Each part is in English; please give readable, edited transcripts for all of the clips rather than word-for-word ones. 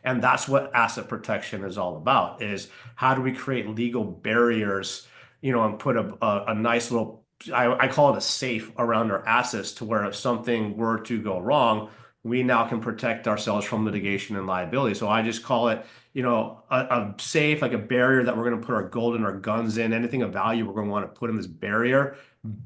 And that's what asset protection is all about, is how do we create legal barriers, and put a nice little, I call it a safe around our assets to where if something were to go wrong, we now can protect ourselves from litigation and liability. So I just call it, a safe, like a barrier that we're going to put our gold and our guns in, anything of value we're going to want to put in this barrier.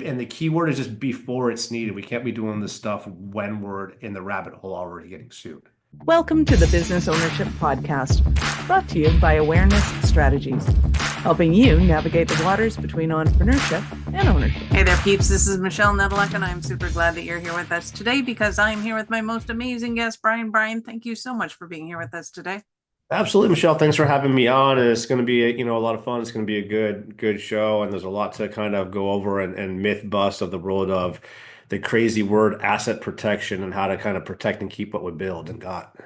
And the key word is just before it's needed. We can't be doing this stuff when we're in the rabbit hole already getting sued. Welcome to the Business Ownership Podcast, brought to you by Awareness Strategies, helping you navigate the waters between entrepreneurship and ownership. Hey there, peeps. This is Michelle Nevelek, and I'm super glad that you're here with us today because I'm here with my most amazing guest, Brian. Brian, thank you so much for being here with us today. Absolutely, Michelle. Thanks for having me on. And it's going to be, a lot of fun. It's going to be a good show. And there's a lot to kind of go over and myth bust of the world of the crazy word asset protection and how to kind of protect and keep what we build and got.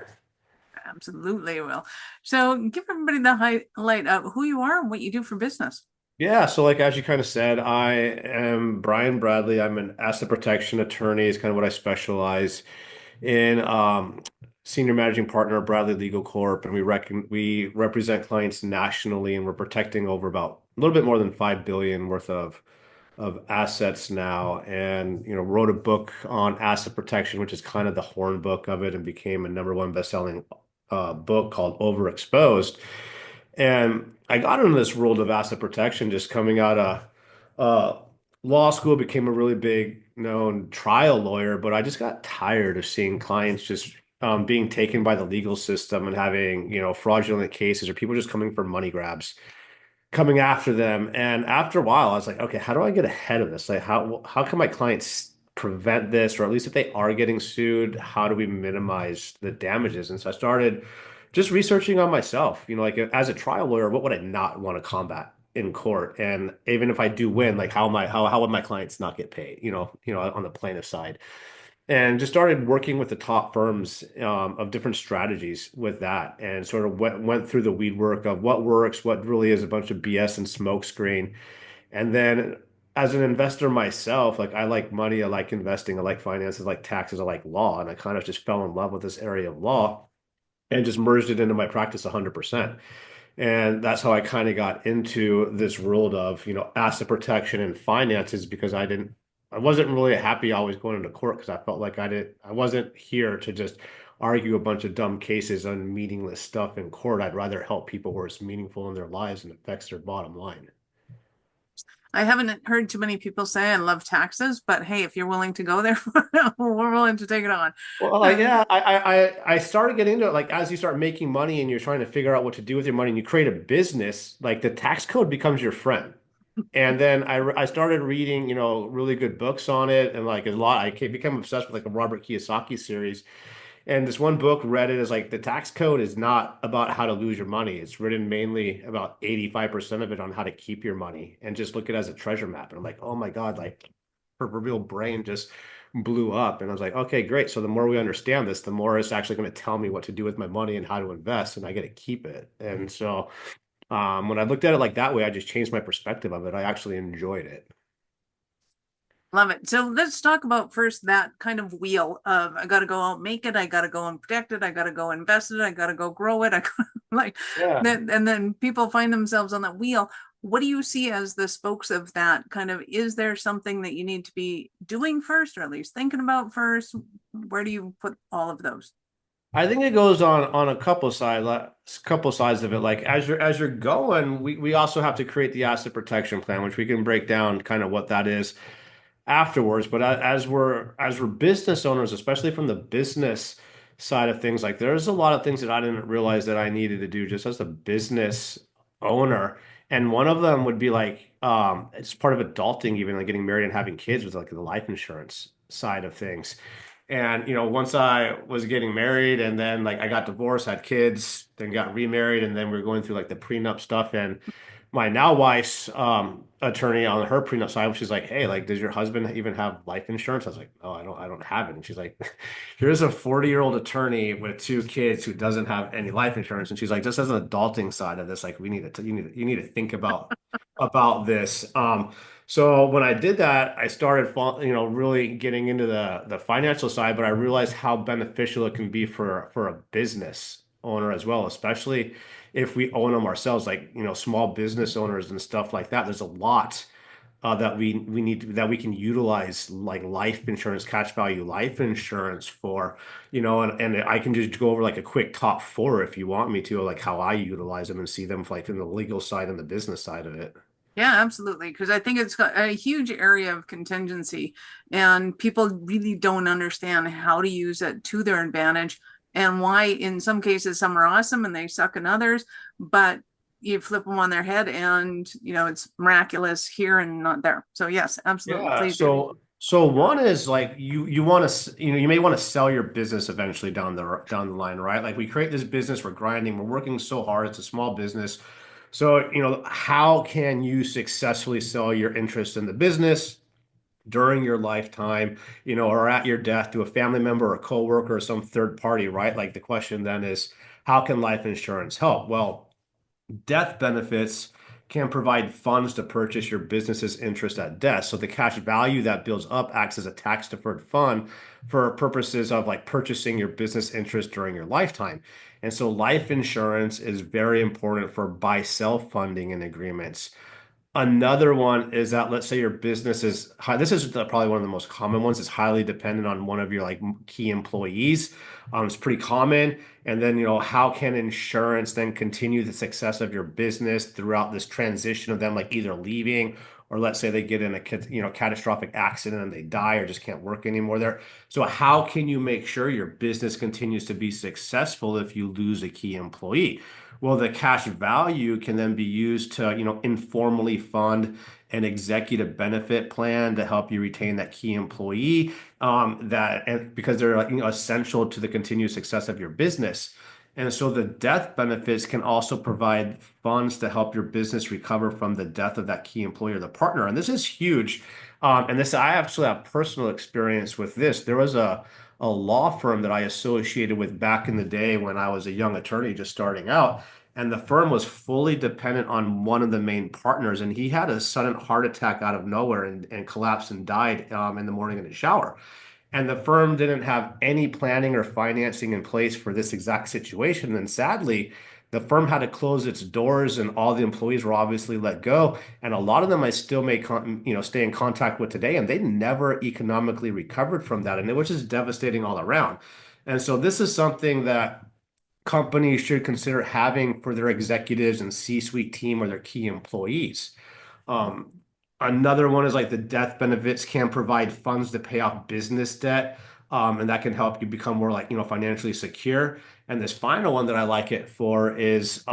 Absolutely will. So give everybody the highlight of who you are and what you do for business. Yeah, so like as you kind of said, I am Brian Bradley. I'm an asset protection attorney, is kind of what I specialize in. Senior managing partner of Bradley Legal Corp, and we represent clients nationally, and we're protecting over about a little bit more than 5 billion worth of assets now. And wrote a book on asset protection, which is kind of the horn book of it, and became a #1 best-selling book called Overexposed. And I got into this world of asset protection just coming out of law school, became a really big known trial lawyer, but I just got tired of seeing clients just being taken by the legal system and having, fraudulent cases or people just coming for money grabs, coming after them. And after a while, I was like, okay, how do I get ahead of this? Like, how can my clients prevent this, or at least if they are getting sued, how do we minimize the damages? And so I started just researching on myself, like as a trial lawyer, what would I not want to combat in court? And even if I do win, like how would my clients not get paid, on the plaintiff side? And just started working with the top firms of different strategies with that, and sort of went through the weed work of what works, what really is a bunch of BS and smokescreen. And then as an investor myself, like I like money, I like investing, I like finances, I like taxes, I like law. And I kind of just fell in love with this area of law and just merged it into my practice 100%. And that's how I kind of got into this world of, asset protection and finances, because I wasn't really happy always going into court, because I felt like I wasn't here to just argue a bunch of dumb cases on meaningless stuff in court. I'd rather help people where it's meaningful in their lives and affects their bottom line. I haven't heard too many people say I love taxes, but hey, if you're willing to go there, we're willing to take it on. Well, like, yeah, I started getting into it. Like, as you start making money and you're trying to figure out what to do with your money and you create a business, like the tax code becomes your friend. And then I started reading, really good books on it, and like a lot, became obsessed with like a Robert Kiyosaki series. And this one book read it as like the tax code is not about how to lose your money. It's written mainly about 85% of it on how to keep your money, and just look at it as a treasure map. And I'm like, oh my God, like her real brain just blew up. And I was like, okay, great. So the more we understand this, the more it's actually going to tell me what to do with my money and how to invest, and I get to keep it. And so when I looked at it like that way, I just changed my perspective of it. I actually enjoyed it. Love it. So let's talk about first that kind of wheel of I got to go out, make it. I got to go and protect it. I got to go invest it. I got to go grow it. I gotta, like Yeah. that. And then people find themselves on that wheel. What do you see as the spokes of that kind of? Is there something that you need to be doing first, or at least thinking about first? Where do you put all of those? I think it goes on a couple sides of it. Like as you're going, we also have to create the asset protection plan, which we can break down kind of what that is afterwards. But as we're business owners, especially from the business side of things, like there's a lot of things that I didn't realize that I needed to do just as a business owner. And one of them would be like it's part of adulting, even like getting married and having kids, with like the life insurance side of things. And once I was getting married, and then like I got divorced, had kids, then got remarried, and then we are going through like the prenup stuff. And my now wife's attorney on her prenup side, she's like, "Hey, like, does your husband even have life insurance?" I was like, "No, I don't have it." And she's like, "Here's a 40-year-old attorney with two kids who doesn't have any life insurance." And she's like, "Just as an adulting side of this, like, we need to you need to think about this." So when I did that, I started, really getting into the financial side, but I realized how beneficial it can be for a business owner as well, especially if we own them ourselves, like, small business owners and stuff like that. There's a lot that we need to, that we can utilize, like life insurance, cash value life insurance for, and I can just go over like a quick top four if you want me to, like how I utilize them and see them like in the legal side and the business side of it. Yeah, absolutely. Because I think it's got a huge area of contingency, and people really don't understand how to use it to their advantage, and why, in some cases, some are awesome and they suck in others, but you flip them on their head and, it's miraculous here and not there. So, yes, absolutely. Yeah. Please do. So one is like you want to, you may want to sell your business eventually down the line, right? Like we create this business, we're grinding, we're working so hard. It's a small business. So, how can you successfully sell your interest in the business during your lifetime, or at your death to a family member or a coworker or some third party, right? Like the question then is, how can life insurance help? Well, death benefits can provide funds to purchase your business's interest at death. So the cash value that builds up acts as a tax deferred fund for purposes of like purchasing your business interest during your lifetime. And so life insurance is very important for buy sell funding and agreements. Another one is that, let's say your business is high. This is probably one of the most common ones. It's highly dependent on one of your like key employees. It's pretty common. And then, how can insurance then continue the success of your business throughout this transition of them, like either leaving, or let's say they get in a catastrophic accident and they die or just can't work anymore there. So how can you make sure your business continues to be successful if you lose a key employee? Well, the cash value can then be used to, informally fund an executive benefit plan to help you retain that key employee, and because they're like, essential to the continued success of your business. And so the death benefits can also provide funds to help your business recover from the death of that key employee or the partner. And this is huge. And this, I actually have personal experience with this. There was a law firm that I associated with back in the day when I was a young attorney just starting out. And the firm was fully dependent on one of the main partners. And he had a sudden heart attack out of nowhere and collapsed and died in the morning in the shower. And the firm didn't have any planning or financing in place for this exact situation. And sadly, the firm had to close its doors, and all the employees were obviously let go. And a lot of them I still may, stay in contact with today, and they never economically recovered from that. And it was just devastating all around. And so this is something that companies should consider having for their executives and C-suite team or their key employees. Um, Another one is like the death benefits can provide funds to pay off business debt, and that can help you become more like, financially secure. And this final one that I like it for is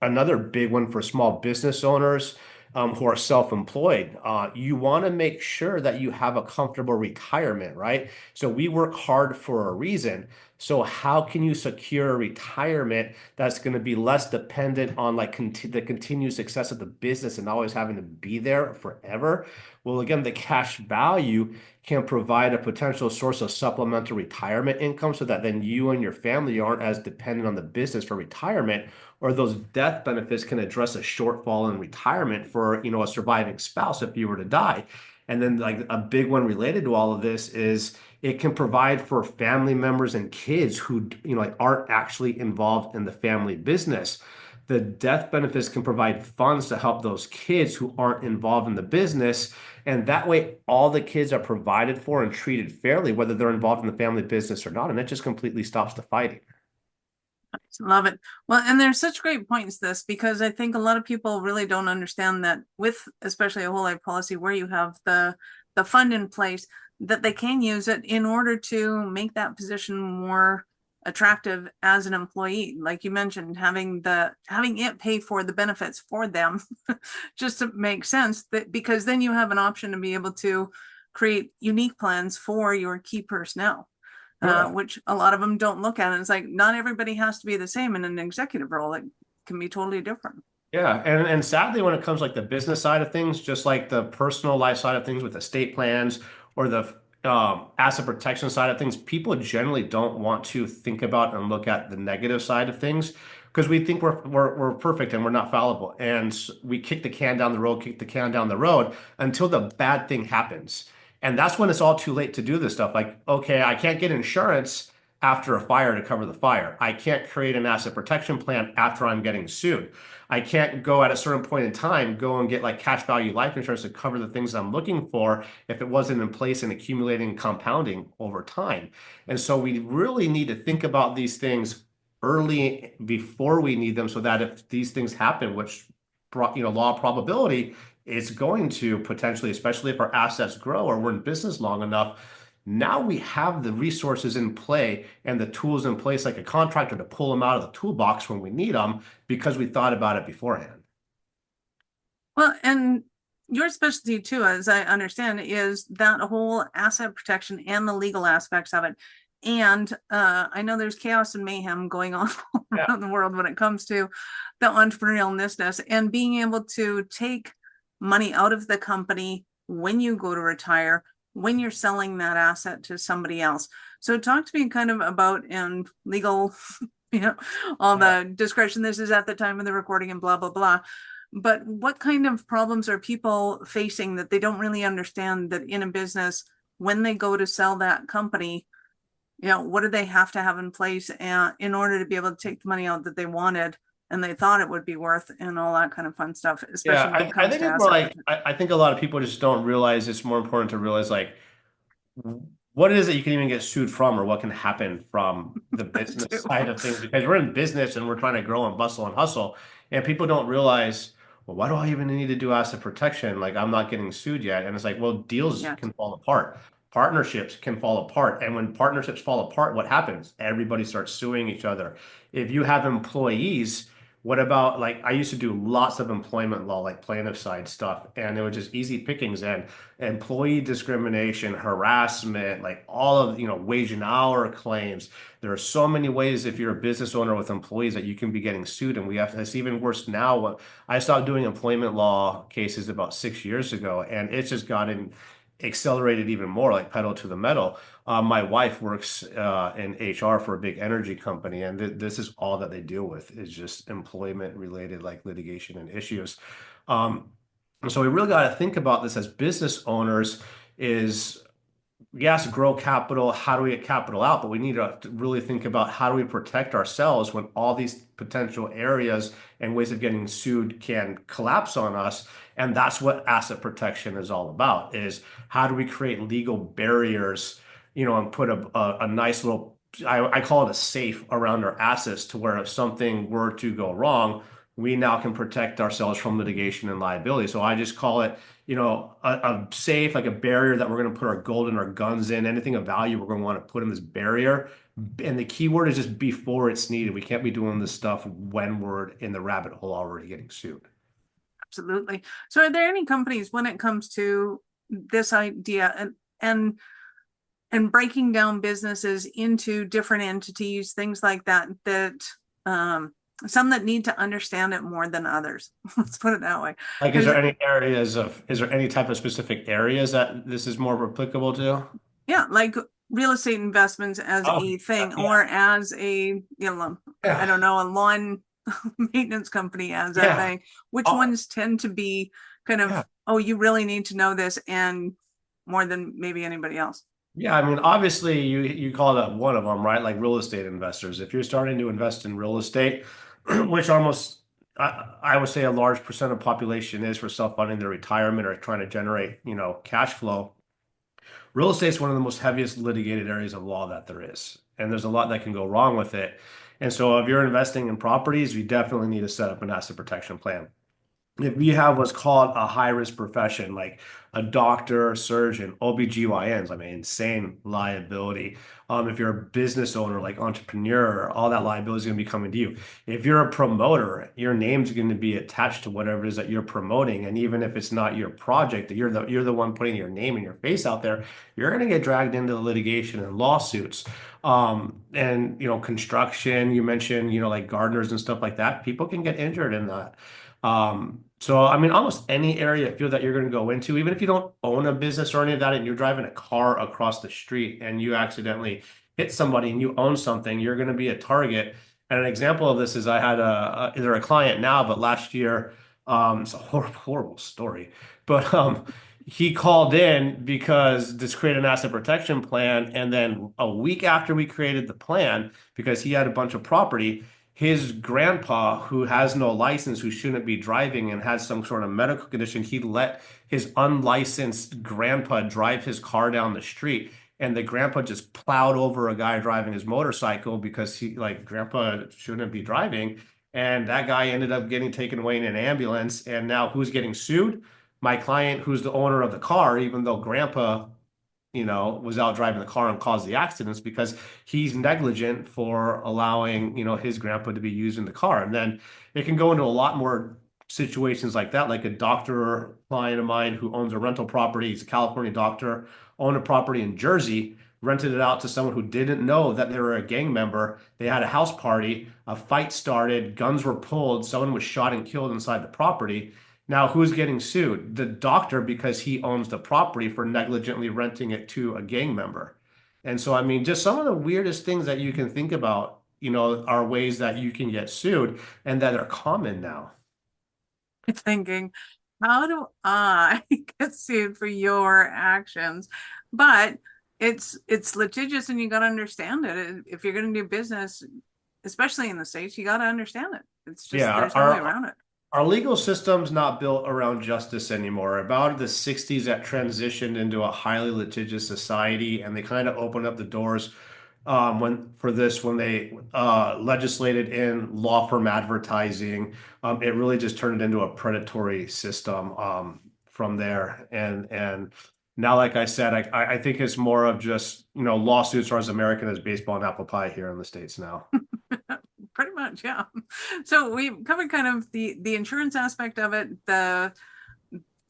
another big one for small business owners who are self-employed. You want to make sure that you have a comfortable retirement, right? So we work hard for a reason. So how can you secure a retirement that's going to be less dependent on like the continued success of the business and always having to be there forever? Well, again, the cash value can provide a potential source of supplemental retirement income so that then you and your family aren't as dependent on the business for retirement, or those death benefits can address a shortfall in retirement for, a surviving spouse if you were to die. And then like a big one related to all of this is it can provide for family members and kids who, like aren't actually involved in the family business. The death benefits can provide funds to help those kids who aren't involved in the business. And that way, all the kids are provided for and treated fairly, whether they're involved in the family business or not. And it just completely stops the fighting. Love it. Well, and there's such great points this, because I think a lot of people really don't understand that with especially a whole life policy where you have the fund in place, that they can use it in order to make that position more attractive as an employee. Like you mentioned, having it pay for the benefits for them just to make sense, that because then you have an option to be able to create unique plans for your key personnel. Which a lot of them don't look at. And it's like, not everybody has to be the same in an executive role. It can be totally different. Yeah, and sadly, when it comes like the business side of things, just like the personal life side of things with estate plans or the asset protection side of things, people generally don't want to think about and look at the negative side of things because we think we're perfect and we're not fallible, and we kick the can down the road until the bad thing happens, and that's when it's all too late to do this stuff. Like, okay, I can't get insurance. after a fire to cover the fire. I can't create an asset protection plan after I'm getting sued. I can't go at a certain point in time, go and get like cash value life insurance to cover the things I'm looking for if it wasn't in place and accumulating and compounding over time. And so we really need to think about these things early before we need them so that if these things happen, which law of probability is going to potentially, especially if our assets grow or we're in business long enough, now we have the resources in play and the tools in place like a contractor to pull them out of the toolbox when we need them because we thought about it beforehand. Well, and your specialty too, as I understand, is that whole asset protection and the legal aspects of it. And I know there's chaos and mayhem going on Yeah. around the world when it comes to the entrepreneurial business and being able to take money out of the company when you go to retire, when you're selling that asset to somebody else. So talk to me kind of about and legal, all the discretion. This is at the time of the recording and blah, blah, blah. But what kind of problems are people facing that they don't really understand that in a business, when they go to sell that company, what do they have to have in place in order to be able to take the money out that they wanted and they thought it would be worth and all that kind of fun stuff, Yeah, especially when it I comes think to it's more asset like protection. I think a lot of people just don't realize it's more important to realize like what it is that you can even get sued from or what can happen from the business Too. side of things because we're in business and we're trying to grow and bustle and hustle and people don't realize, well, why do I even need to do asset protection, like I'm not getting sued yet? And it's like, well, deals Yeah. can fall apart, partnerships can fall apart, and when partnerships fall apart, what happens? Everybody starts suing each other. If you have employees, what about, like, I used to do lots of employment law, like plaintiff side stuff, and it was just easy pickings and employee discrimination, harassment, like all of, wage and hour claims. There are so many ways if you're a business owner with employees that you can be getting sued. And it's even worse now. I stopped doing employment law cases about 6 years ago, and it's just gotten accelerated even more, like pedal to the metal. My wife works in HR for a big energy company, and this is all that they deal with is just employment related, like litigation and issues. And so we really got to think about this as business owners is yes, grow capital. How do we get capital out? But we need to really think about how do we protect ourselves when all these potential areas and ways of getting sued can collapse on us. And that's what asset protection is all about, is how do we create legal barriers, and put a nice little, I call it a safe around our assets to where if something were to go wrong, we now can protect ourselves from litigation and liability. So I just call it a safe, like a barrier that we're going to put our gold and our guns in, anything of value, we're going to want to put in this barrier. And the key word is just before it's needed. We can't be doing this stuff when we're in the rabbit hole already getting sued. Absolutely. So are there any companies when it comes to this idea and breaking down businesses into different entities, things like that, some that need to understand it more than others? Let's put it that way. Like, Because is there any type of specific areas that this is more applicable to? yeah, like real estate investments as Oh, a thing, yeah, or as I yeah, don't know, a lawn maintenance company as a yeah. thing. Which Oh, ones tend to be kind yeah. of, oh, you really need to know this and more than maybe anybody else? Yeah, I mean, obviously, you call that one of them, right? Like real estate investors. If you're starting to invest in real estate, which almost I would say a large percent of population is for self-funding their retirement or trying to generate, cash flow. Real estate is one of the most heaviest litigated areas of law that there is, and there's a lot that can go wrong with it. And so, if you're investing in properties, you definitely need to set up an asset protection plan. If you have what's called a high risk profession, like a doctor, surgeon, OBGYNs, I mean, insane liability. If you're a business owner, like entrepreneur, all that liability is going to be coming to you. If you're a promoter, your name's going to be attached to whatever it is that you're promoting. And even if it's not your project, you're the one putting your name and your face out there, you're going to get dragged into litigation and lawsuits. And construction, you mentioned, like gardeners and stuff like that. People can get injured in that. So I mean, almost any area I feel that you're going to go into, even if you don't own a business or any of that, and you're driving a car across the street and you accidentally hit somebody and you own something, you're going to be a target. And an example of this is I had they're a client now, but last year, it's a horrible, horrible story, but he called in because this created an asset protection plan. And then a week after we created the plan, because he had a bunch of property, his grandpa, who has no license, who shouldn't be driving and has some sort of medical condition, he let his unlicensed grandpa drive his car down the street. And the grandpa just plowed over a guy driving his motorcycle because he, like, grandpa shouldn't be driving. And that guy ended up getting taken away in an ambulance. And now who's getting sued? My client, who's the owner of the car, even though grandpa, was out driving the car and caused the accidents, because he's negligent for allowing, his grandpa to be using the car. And then it can go into a lot more situations like that, like a doctor client of mine who owns a rental property. He's a California doctor, owned a property in Jersey, rented it out to someone who didn't know that they were a gang member. They had a house party, a fight started, guns were pulled, someone was shot and killed inside the property. Now, who's getting sued? The doctor, because he owns the property for negligently renting it to a gang member. And so, I mean, just some of the weirdest things that you can think about, are ways that you can get sued and that are common now. Thinking, how do I get sued for your actions? But it's litigious, and you got to understand it. If you're going to do business, especially in the States, you got to understand it. It's just, Yeah, there's no way around it. our legal system's not built around justice anymore. About the 60s, that transitioned into a highly litigious society, and they kind of opened up the doors when they legislated in law firm advertising. It really just turned it into a predatory system from there. And now, like I said, I think it's more of just, lawsuits are as American as baseball and apple pie here in the States now. Pretty much, yeah. So we've covered kind of the insurance aspect of it, the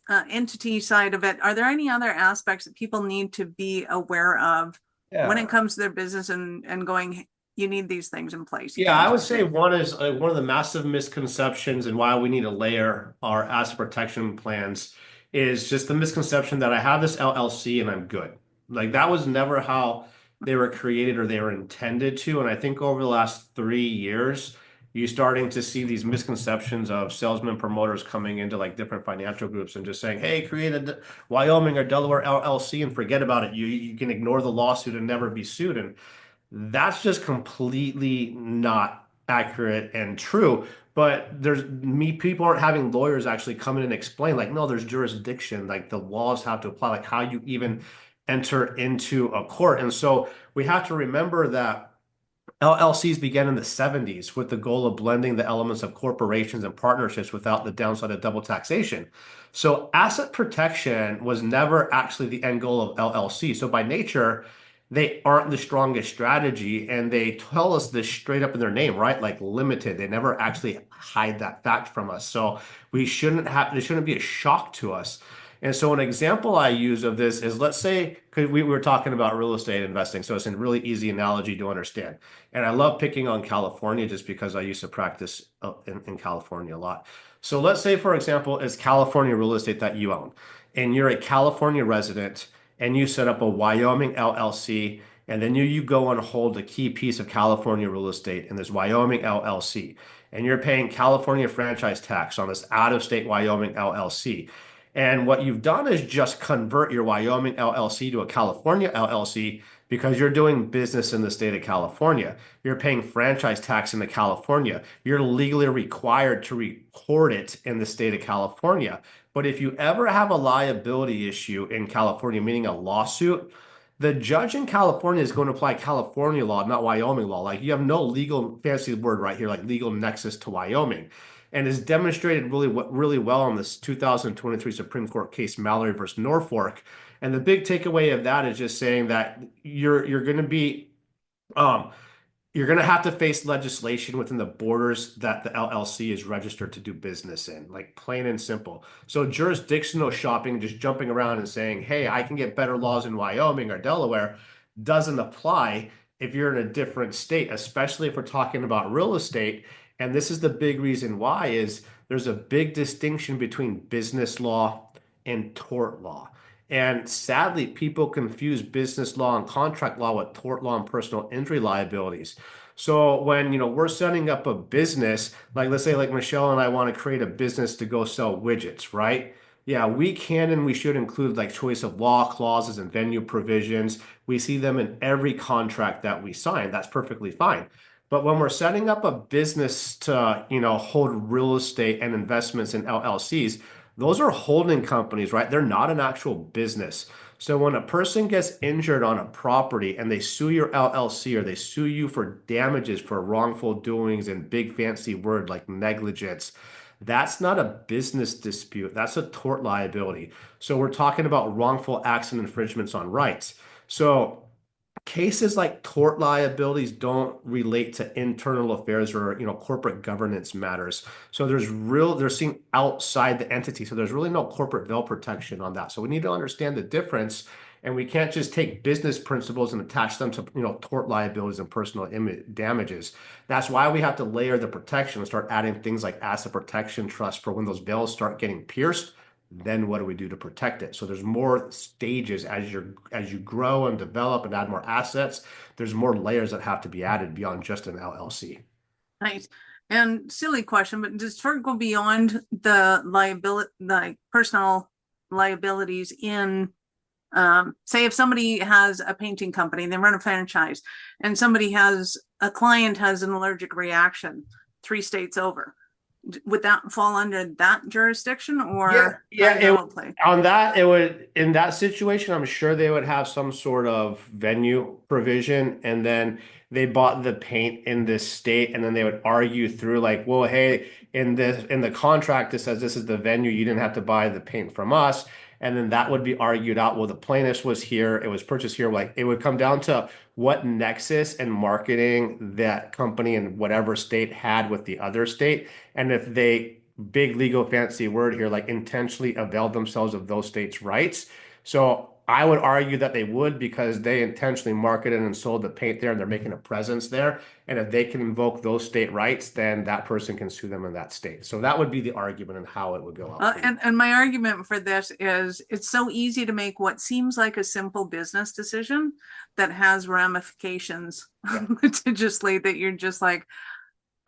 entity side of it. Are there any other aspects that people need to be aware of when it Yeah. comes to their business and going, you need these things in place? You Yeah, can't I would just say say, one is one of the massive misconceptions and why we need to layer our asset protection plans is just the misconception that I have this LLC and I'm good. Like that was never how they were created or they were intended to. And I think over the last 3 years, you're starting to see these misconceptions of salesmen promoters coming into like different financial groups and just saying, "Hey, create a Wyoming or Delaware LLC and forget about it. You can ignore the lawsuit and never be sued." And that's just completely not accurate and true. But people aren't having lawyers actually come in and explain, like, no, there's jurisdiction, like the laws have to apply, like how you even enter into a court. And so we have to remember that LLCs began in the 70s with the goal of blending the elements of corporations and partnerships without the downside of double taxation. So asset protection was never actually the end goal of LLC. So by nature, they aren't the strongest strategy, and they tell us this straight up in their name, right? Like limited. They never actually hide that fact from us. So it shouldn't be a shock to us. And so an example I use of this is, let's say, because we were talking about real estate investing, so it's a really easy analogy to understand. And I love picking on California just because I used to practice in California a lot. So let's say, for example, it's California real estate that you own, and you're a California resident, and you set up a Wyoming LLC, and then you go and hold a key piece of California real estate in this Wyoming LLC, and you're paying California franchise tax on this out-of-state Wyoming LLC. And what you've done is just convert your Wyoming LLC to a California LLC because you're doing business in the state of California. You're paying franchise tax in the California. You're legally required to record it in the state of California. But if you ever have a liability issue in California, meaning a lawsuit, the judge in California is going to apply California law, not Wyoming law. Like you have no legal, fancy word right here, like legal nexus to Wyoming, and is demonstrated really well on this 2023 Supreme Court case Mallory versus Norfolk. And the big takeaway of that is just saying that you're going to be um, you're going to have to face legislation within the borders that the LLC is registered to do business in, like plain and simple. So jurisdictional shopping, just jumping around and saying, "Hey, I can get better laws in Wyoming or Delaware," doesn't apply if you're in a different state, especially if we're talking about real estate. And this is the big reason why is there's a big distinction between business law and tort law. And sadly, people confuse business law and contract law with tort law and personal injury liabilities. So when, we're setting up a business, like let's say like Michelle and I want to create a business to go sell widgets, right? Yeah, we can and we should include like choice of law clauses and venue provisions. We see them in every contract that we sign. That's perfectly fine. But when we're setting up a business to, hold real estate and investments in LLCs, those are holding companies, right? They're not an actual business. So when a person gets injured on a property and they sue your LLC or they sue you for damages for wrongful doings and big fancy word like negligence, that's not a business dispute. That's a tort liability. So we're talking about wrongful acts and infringements on rights. So cases like tort liabilities don't relate to internal affairs or corporate governance matters. So they're seen outside the entity. So there's really no corporate veil protection on that. So we need to understand the difference, and we can't just take business principles and attach them to tort liabilities and personal damages. That's why we have to layer the protection and start adding things like asset protection trust for when those veils start getting pierced. Then what do we do to protect it? So there's more stages as you grow and develop and add more assets. There's more layers that have to be added beyond just an LLC. Nice. And silly question, but does FERC go beyond the liability, like personal liabilities in, say if somebody has a painting company and they run a franchise and a client has an allergic reaction 3 states over, would that fall under that jurisdiction or Yeah, play? on that, it would, in that situation, I'm sure they would have some sort of venue provision, and then they bought the paint in this state, and then they would argue through like, well, hey, in the contract, it says this is the venue, you didn't have to buy the paint from us. And then that would be argued out. Well, the plaintiff was here, it was purchased here. Like it would come down to what nexus and marketing that company in whatever state had with the other state. And if they, big legal fancy word here, like intentionally availed themselves of those states' rights. So I would argue that they would because they intentionally marketed and sold the paint there and they're making a presence there. And if they can invoke those state rights, then that person can sue them in that state. So that would be the argument and how it would go out. And my argument for this is it's so easy to make what seems like a simple business decision that has ramifications litigiously that you're just like,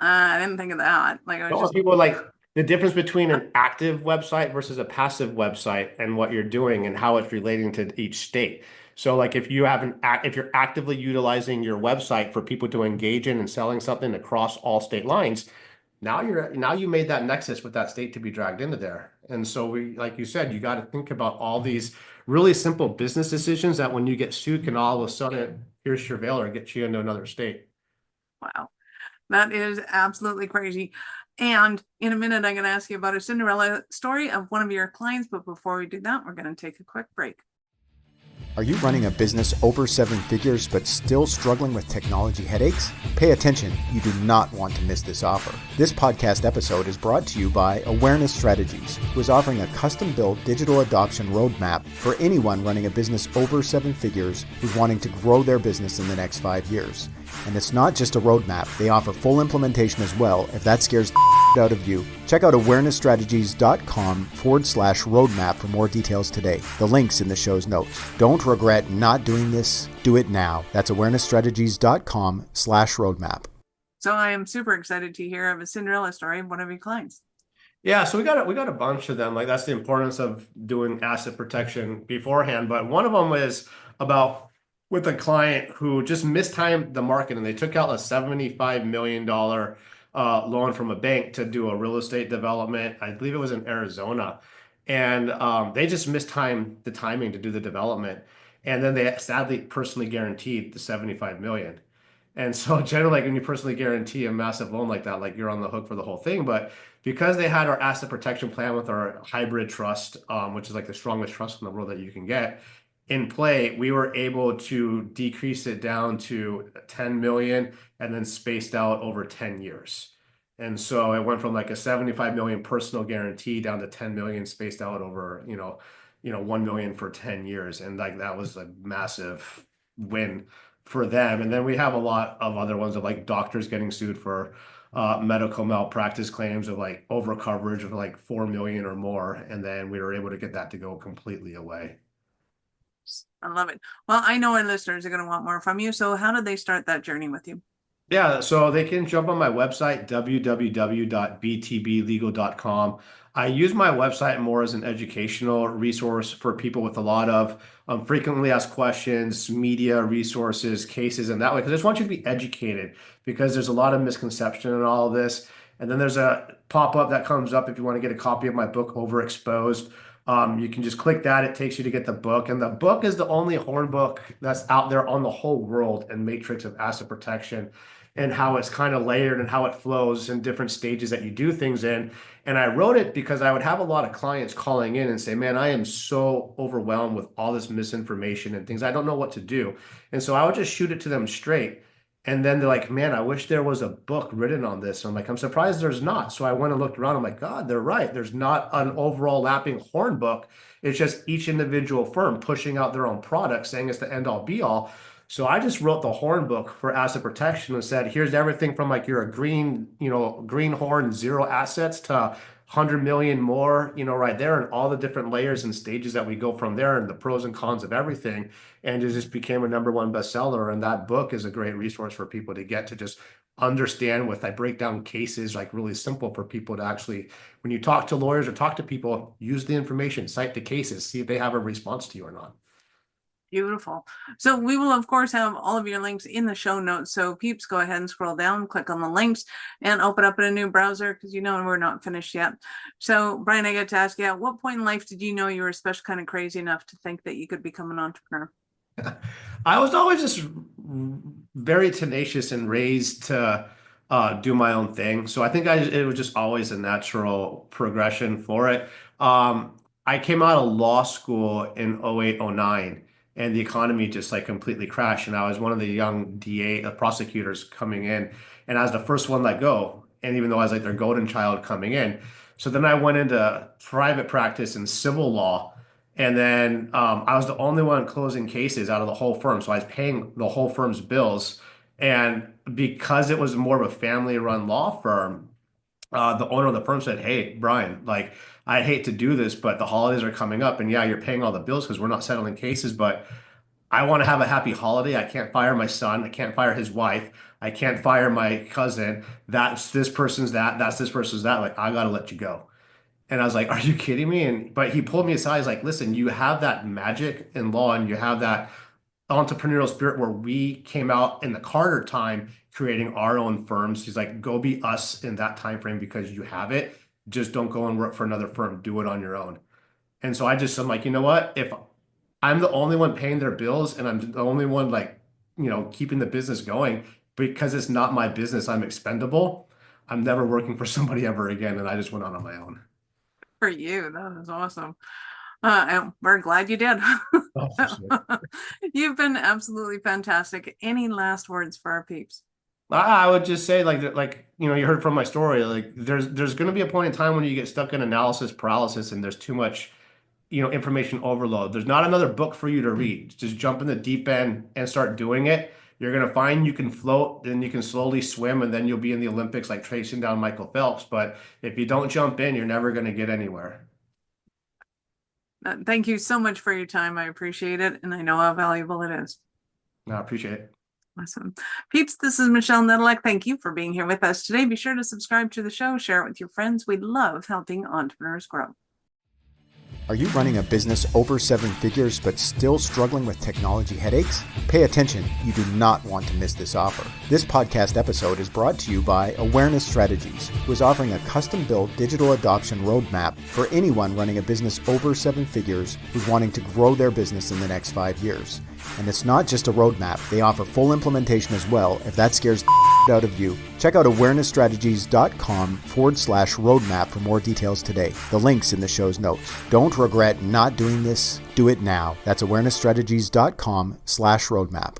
I didn't think of that. Like I was just People like the difference between an active website versus a passive website and what you're doing and how it's relating to each state. So like if you're actively utilizing your website for people to engage in and selling something across all state lines, now you made that nexus with that state to be dragged into there. And so we, like you said, you got to think about all these really simple business decisions that when you get sued can all of a sudden pierce your veil or get you into another state. wow. That is absolutely crazy. And in a minute, I'm going to ask you about a Cinderella story of one of your clients. But before we do that, we're going to take a quick break. Are you running a business over 7 figures but still struggling with technology headaches? Pay attention, you do not want to miss this offer. This podcast episode is brought to you by Awareness Strategies, who is offering a custom-built digital adoption roadmap for anyone running a business over 7 figures who's wanting to grow their business in the next 5 years. And it's not just a roadmap, they offer full implementation as well if that scares the out of you. Check out awarenessstrategies.com/roadmap for more details today. The link's in the show's notes. Don't regret not doing this. Do it now. That's awarenessstrategies.com/roadmap. So I am super excited to hear of a Cinderella story of one of your clients. Yeah, so we got a bunch of them. Like that's the importance of doing asset protection beforehand. But one of them was about with a client who just mistimed the market and they took out a $75 million loan from a bank to do a real estate development. I believe it was in Arizona. And they just mistimed the timing to do the development. And then they sadly personally guaranteed the 75 million. And so generally, like when you personally guarantee a massive loan like that, like you're on the hook for the whole thing. But because they had our asset protection plan with our hybrid trust, which is like the strongest trust in the world that you can get in play, we were able to decrease it down to 10 million and then spaced out over 10 years. And so it went from like a 75 million personal guarantee down to 10 million spaced out over, 1 million for 10 years. And like that was a massive win for them. And then we have a lot of other ones of like doctors getting sued for medical malpractice claims of like over coverage of like 4 million or more. And then we were able to get that to go completely away. I love it. Well, I know our listeners are going to want more from you. So how did they start that journey with you? Yeah, so they can jump on my website, www.btblegal.com. I use my website more as an educational resource for people with a lot of frequently asked questions, media resources, cases, and that way, because I just want you to be educated because there's a lot of misconception in all of this. And then there's a pop-up that comes up if you want to get a copy of my book, Overexposed. You can just click that. It takes you to get the book. And the book is the only horn book that's out there on the whole world and matrix of asset protection and how it's kind of layered and how it flows in different stages that you do things in. And I wrote it because I would have a lot of clients calling in and say, man, I am so overwhelmed with all this misinformation and things. I don't know what to do. And so I would just shoot it to them straight. And then they're like, man, I wish there was a book written on this. And I'm like, I'm surprised there's not. So I went and looked around. I'm like, God, they're right. There's not an overall lapping horn book. It's just each individual firm pushing out their own product, saying it's the end all be all. So I just wrote the horn book for asset protection and said, here's everything from like you're a green, green horn, zero assets to 100 million more, right there, and all the different layers and stages that we go from there and the pros and cons of everything. And it just became a #1 bestseller. And that book is a great resource for people to get to just understand with. I break down cases like really simple for people to actually, when you talk to lawyers or talk to people, use the information, cite the cases, see if they have a response to you or not. Beautiful. So we will, of course, have all of your links in the show notes. So peeps, go ahead and scroll down, click on the links, and open up in a new browser because we're not finished yet. So Brian, I got to ask you, at what point in life did you know you were especially kind of crazy enough to think that you could become an entrepreneur? I was always just very tenacious and raised to do my own thing. So I think it was just always a natural progression for it. I came out of law school in 08, 09, and the economy just like completely crashed. And I was one of the young prosecutors coming in, and I was the first one let go. And even though I was like their golden child coming in, so then I went into private practice in civil law. And then I was the only one closing cases out of the whole firm. So I was paying the whole firm's bills. And because it was more of a family-run law firm, the owner of the firm said, hey, Brian, like, I hate to do this, but the holidays are coming up. And yeah, you're paying all the bills because we're not settling cases, but I want to have a happy holiday. I can't fire my son. I can't fire his wife. I can't fire my cousin. That's this person's that. That's this person's that. Like, I got to let you go. And I was like, are you kidding me? But he pulled me aside. He's like, listen, you have that magic in law and you have that entrepreneurial spirit where we came out in the Carter time creating our own firms. He's like, go be us in that time frame because you have it. Just don't go and work for another firm. Do it on your own. And so I'm like, you know what? If I'm the only one paying their bills and I'm the only one like, keeping the business going because it's not my business, I'm expendable. I'm never working for somebody ever again. And I just went on my own. For you, that is awesome. And we're glad you did. Oh, for sure. You've been absolutely fantastic. Any last words for our peeps? I would just say you heard from my story, like there's going to be a point in time when you get stuck in analysis paralysis and there's too much, information overload. There's not another book for you to read. Just jump in the deep end and start doing it. You're going to find you can float, then you can slowly swim, and then you'll be in the Olympics like chasing down Michael Phelps. But if you don't jump in, you're never going to get anywhere. Thank you so much for your time. I appreciate it. And I know how valuable it is. I appreciate it. Awesome. Peeps, this is Michelle Nedelec. Thank you for being here with us today. Be sure to subscribe to the show, share it with your friends. We love helping entrepreneurs grow. Are you running a business over 7 figures but still struggling with technology headaches? Pay attention, you do not want to miss this offer. This podcast episode is brought to you by Awareness Strategies, who is offering a custom-built digital adoption roadmap for anyone running a business over 7 figures who's wanting to grow their business in the next 5 years. And it's not just a roadmap, they offer full implementation as well if that scares the out of you. Check out awarenessstrategies.com/roadmap for more details today. The link's in the show's notes. Don't regret not doing this. Do it now. That's awarenessstrategies.com/roadmap.